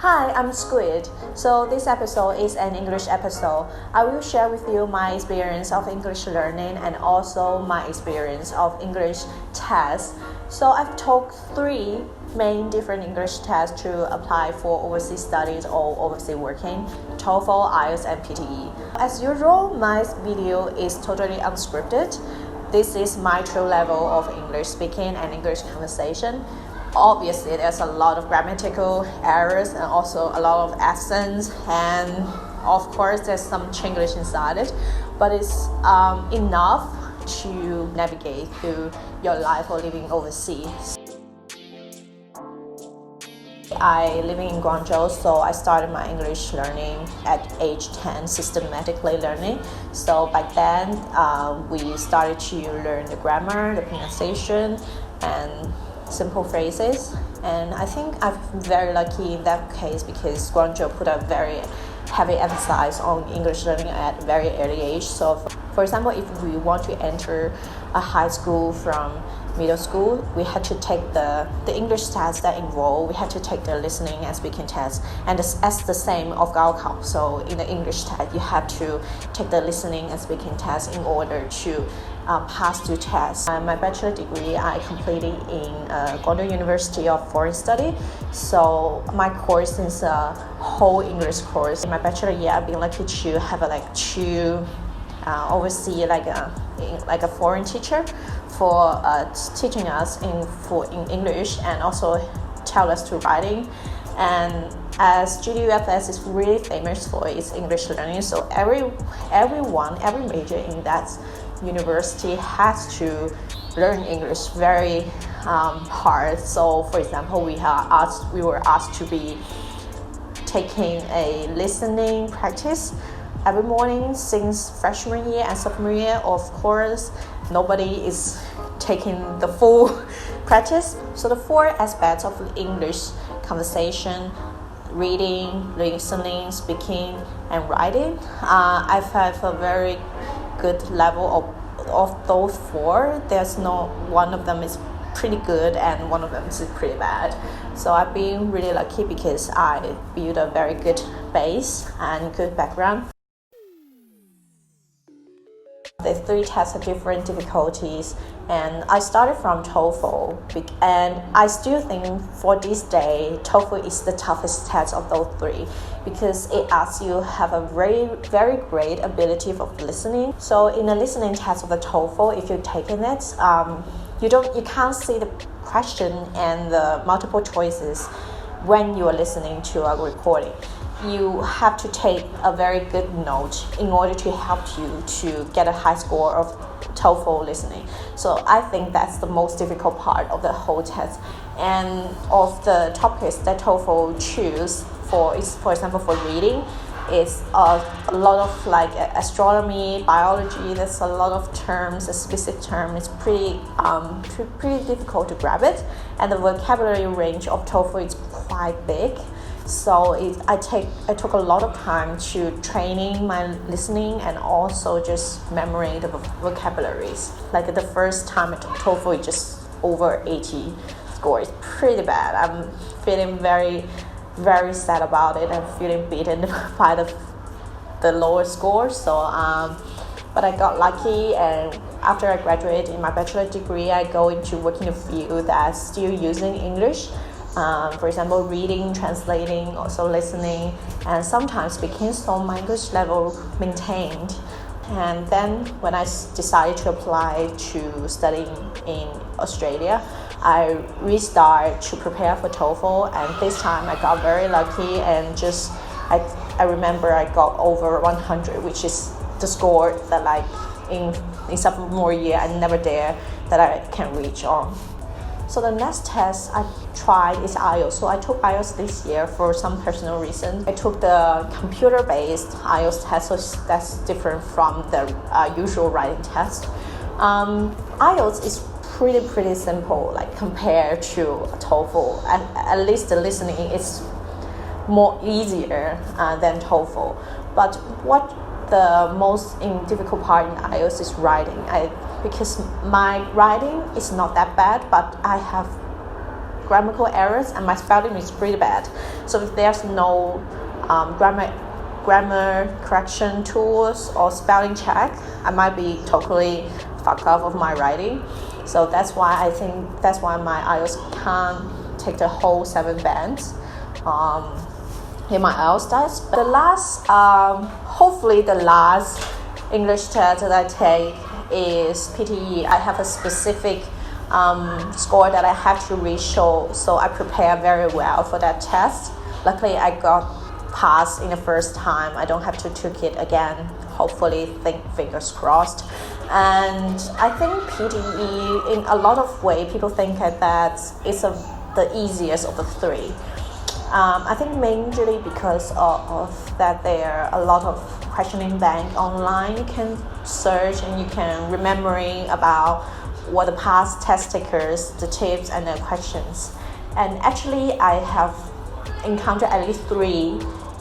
Hi, I'm Squid. So this episode is an English episode. I will share with you my experience of English learning and also my experience of English tests. So I've took 3 main different English tests to apply for overseas studies or overseas working: TOEFL, IELTS, and PTE. As usual, my video is totally unscripted. This is my true level of English speaking and English conversation. Obviously, there's a lot of grammatical errors and also a lot of accents, and of course there's some Chinglish inside it, but it's enough to navigate through your life or living overseas. I live in Guangzhou, so I started my English learning at age 10, systematically learning. So back then, we started to learn the grammar, the pronunciation, and simple phrases. And I think I'm very lucky in that case because Guangzhou put a very heavy emphasis on English learning at a very early age. So for example, if we want to enter a high school from middle school, we had to take the English test that enroll. We had to take the listening and speaking test, and as the same of Gaokao. So in the English test, you have to take the listening and speaking test in order to pass the test. My bachelor degree I completed in Guangdong University of Foreign Study. So my course is a whole English course. In my bachelor year, I've been lucky to have to oversee like a foreign teacher for teaching us in English and also tell us to writing. And as GDUFS is really famous for its English learning, so every major in that university has to learn English very hard. So for example, we were asked to be taking a listening practice every morning since freshman year and sophomore year. Of course, nobody is taking the full practice. So the 4 aspects of English: conversation, reading, listening, speaking, and writing. I've had a very good level of those 4. There's no one of them is pretty good and one of them is pretty bad. So I've been really lucky because I built a very good base and good background. The 3 tests have different difficulties, and I started from TOEFL, and I still think for this day TOEFL is the toughest test of those 3 because it asks you have a very great ability of listening. So in the listening test of the TOEFL, if you've taken it, you can't see the question and the multiple choices when you are listening to a recording. You have to take a very good note in order to help you to get a high score of TOEFL listening. So I think that's the most difficult part of the whole test. And of the topics that TOEFL choose for example, for reading, is a lot of like astronomy, biology. There's a lot of terms, a specific term. It's pretty difficult to grab it, and the vocabulary range of TOEFL is quite big. So I took a lot of time to training my listening and also just memorizing the vocabularies. Like the first time I took TOEFL, it just over 80 score. It's pretty bad. I'm feeling very, very sad about it. I'm feeling beaten by the lower score. So but I got lucky, and after I graduated in my bachelor degree, I go into working in a field that's still using English. For example, reading, translating, also listening, and sometimes speaking. So my English level maintained. And then when I decided to apply to study in Australia, I restarted to prepare for TOEFL, and this time I got very lucky, and I remember I got over 100, which is the score that like in sophomore year I never dare that I can reach on. So the next test I tried is IELTS. So I took IELTS this year for some personal reason. I took the computer-based IELTS test, so that's different from the usual writing test. IELTS is pretty simple, like compared to TOEFL. At least the listening is more easier than TOEFL. But what the most difficult part in IELTS is writing. Because my writing is not that bad, but I have grammatical errors, and my spelling is pretty bad. So if there's no grammar correction tools or spelling check, I might be totally fucked up of my writing. So that's why my IELTS can't take the whole 7 bands in my IELTS test. But hopefully the last English test that I take is PTE. I have a specific score that I have to reach, so I prepare very well for that test. Luckily, I got passed in the first time. I don't have to take it again. Hopefully, fingers crossed. And I think PTE, in a lot of ways, people think that it's the easiest of the 3. I think mainly because of that there are a lot of questioning bank online. You can search and you can remembering about what the past test takers, the tips and the questions. And actually, I have encountered at least 3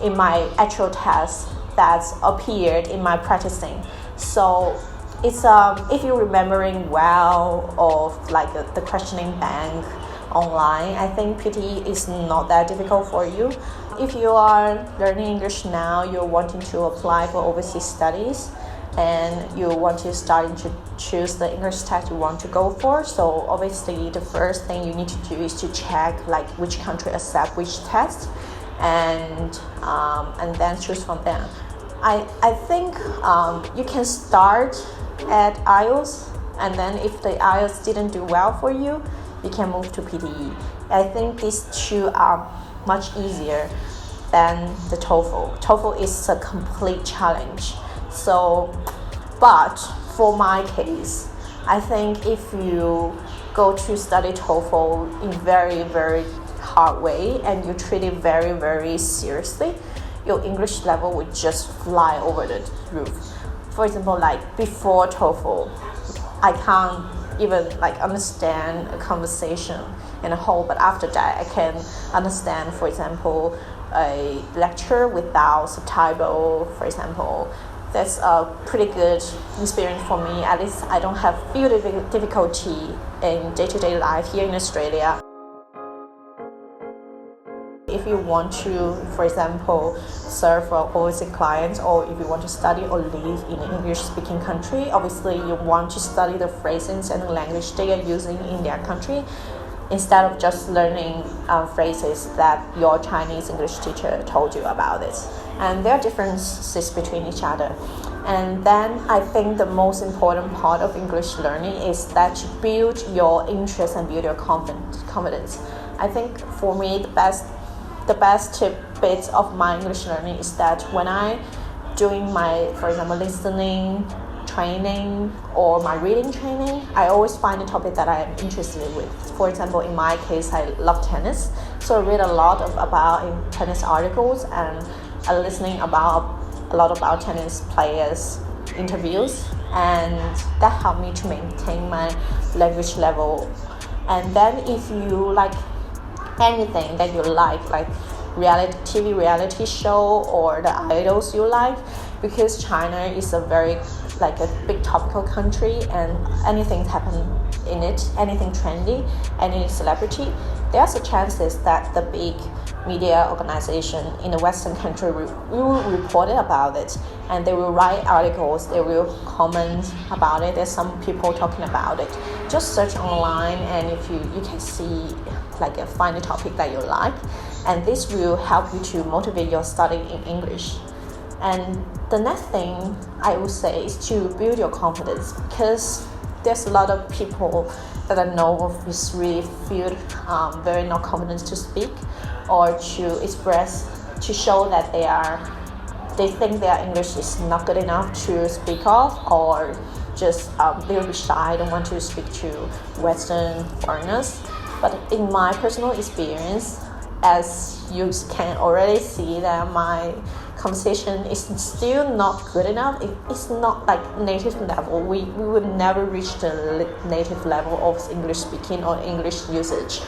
in my actual test that appeared in my practicing. So it's if you're remembering well of like the questioning bank online, I think PTE is not that difficult for you. If you are learning English now, you're wanting to apply for overseas studies, and you want to start to choose the English test you want to go for. So obviously the first thing you need to do is to check like which country accept which test, and then choose from there. I think you can start at IELTS, and then if the IELTS didn't do well for you, you can move to PTE. I think these 2 are much easier than the TOEFL. TOEFL is a complete challenge. So, but for my case, I think if you go to study TOEFL in very, very hard way and you treat it very, very seriously, your English level would just fly over the roof. For example, like before TOEFL, I can't even like understand a conversation in a whole, but after that I can understand, for example, a lecture without subtitle, for example. That's a pretty good experience for me. At least I don't have few difficulty in day-to-day life here in Australia. If you want to, for example, serve overseas clients, or if you want to study or live in an English-speaking country, obviously you want to study the phrases and the language they are using in their country, instead of just learning phrases that your Chinese English teacher told you about it. And there are differences between each other. And then I think the most important part of English learning is that you build your interest and build your confidence. I think for me the best bit of my English learning is that when I doing my, for example, listening training or my reading training, I always find a topic that I am interested with. For example, in my case, I love tennis, so I read a lot about tennis articles, and I'm listening about a lot about tennis players' interviews, and that helped me to maintain my language level. And then if you like anything that you like TV reality show or the idols you like, because China is a very like a big topical country, and anything happen in it, anything trendy, any celebrity, there's a chances that the big media organization in the Western country will report it about it, and they will write articles, they will comment about it. There's some people talking about it. Just search online, and if you can see find a topic that you like, and this will help you to motivate your study in English. And the next thing I would say is to build your confidence, because there's a lot of people that I know of is really feel very not confident to speak or to express, to show that they think their English is not good enough to speak of, or just a little bit shy, don't want to speak to Western foreigners. But in my personal experience, as you can already see that my conversation is still not good enough. It's not like native level. We would never reach the native level of English speaking or English usage.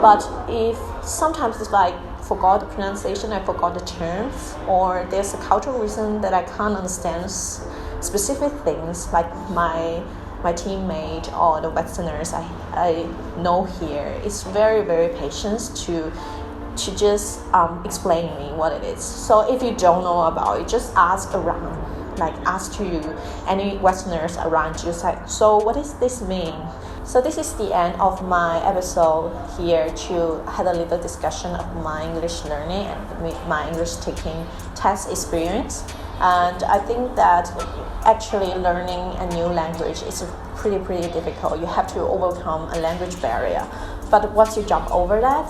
But if sometimes it's like forgot the pronunciation, I forgot the terms, or there's a cultural reason that I can't understand specific things, like my my teammate or the Westerners I know here is very, very patient to just explain me what it is. So if you don't know about it, just ask around, like ask to you, any Westerners around you, say, so what does this mean? So this is the end of my episode here to have a little discussion of my English learning and my English taking test experience. And I think that actually learning a new language is pretty difficult. You have to overcome a language barrier. But once you jump over that,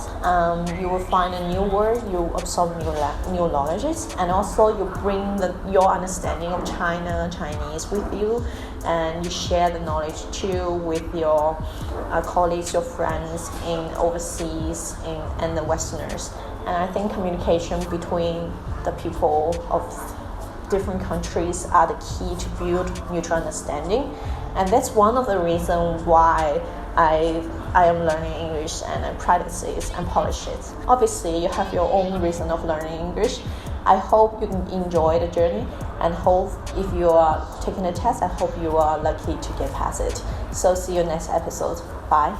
you will find a new word, you absorb new knowledges, and also you bring your understanding of Chinese with you, and you share the knowledge too with your colleagues, your friends in overseas and the Westerners. And I think communication between the people of different countries are the key to build mutual understanding. And that's one of the reasons why I am learning English, and I practice it and polish it. Obviously, you have your own reason of learning English. I hope you can enjoy the journey, and hope if you are taking the test, I hope you are lucky to get past it. So see you next episode. Bye.